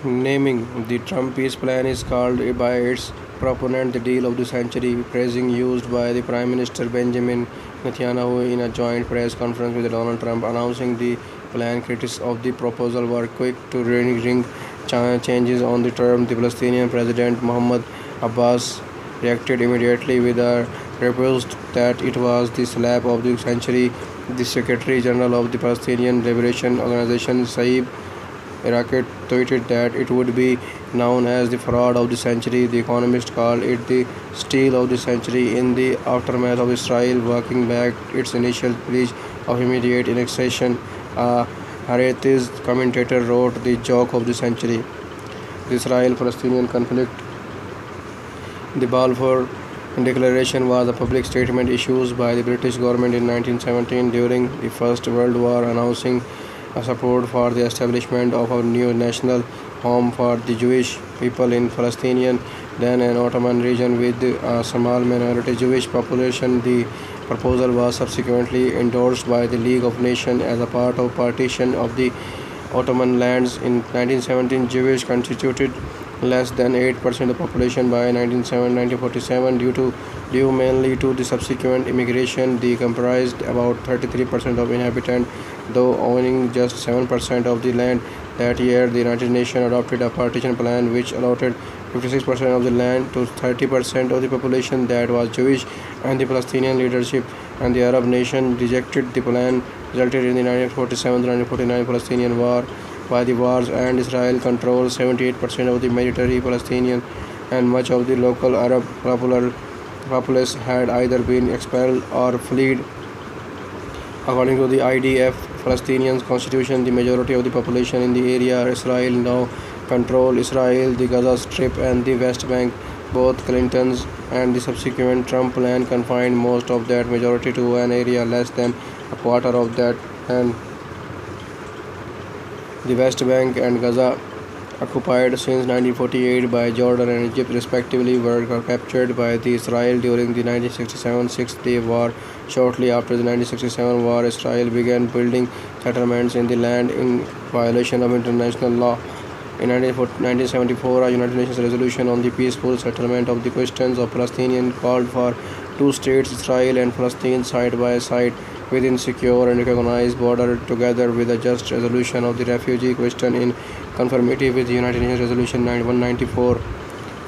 Naming the Trump peace plan is called by its proponent the deal of the century, praising used by the Prime Minister Benjamin Netanyahu in a joint press conference with Donald Trump announcing the plan. Critics of the proposal were quick to ring changes on the term. The Palestinian President Mahmoud Abbas reacted immediately with a repulsed that it was the slap of the century. The Secretary General of the Palestinian Liberation Organization, Saib Erekat, tweeted that it would be known as the fraud of the century. The Economist called it the steal of the century in the aftermath of Israel walking back its initial pledge of immediate annexation. A Haaretz commentator wrote the joke of the century. The Israel-Palestinian conflict. The Balfour Declaration was a public statement issued by the British government in 1917 during the First World War, announcing a support for the establishment of a new national home for the Jewish people in Palestinian, then an Ottoman region with a small minority Jewish population. The proposal was subsequently endorsed by the League of Nations as a part of partition of the Ottoman lands. In 1917, Jewish constituted less than 8% of the population. By 1947, due mainly to the subsequent immigration, they comprised about 33% of inhabitants, though owning just 7% of the land. That year, the United Nations adopted a partition plan which allotted 56% of the land to 30% of the population that was Jewish, and the Palestinian leadership and the Arab nation rejected the plan, resulted in the 1947-1949 Palestinian War. By the war's end, Israel controlled 78% of the Mediterranean Palestinian, and much of the local Arab populace had either been expelled or fled. According to the IDF Palestinian constitution, the majority of the population in the area Israel now control Israel, the Gaza Strip, and the West Bank. Both Clinton's and the subsequent Trump plan confined most of that majority to an area less than a quarter of that land. The West Bank and Gaza, occupied since 1948 by Jordan and Egypt respectively, were captured by Israel during the 1967 Six-Day War. Shortly after the 1967 war, Israel began building settlements in the land in violation of international law. In 1974, a United Nations resolution on the peaceful settlement of the questions of Palestinians called for two states, Israel and Palestine, side by side within secure and recognized border, together with a just resolution of the refugee question in conformity with the United Nations Resolution 194.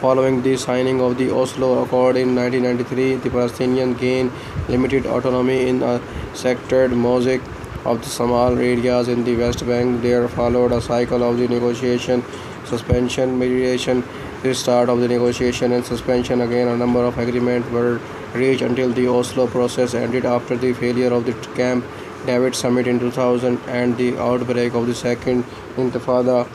Following the signing of the Oslo Accord in 1993, the Palestinians gained limited autonomy in a sectored mosaic of the small areas in the West Bank. There followed a cycle of the negotiation, suspension, mediation, restart of the negotiation, and suspension again. A number of agreements were reached until the Oslo process ended after the failure of the Camp David summit in 2000 and the outbreak of the Second Intifada.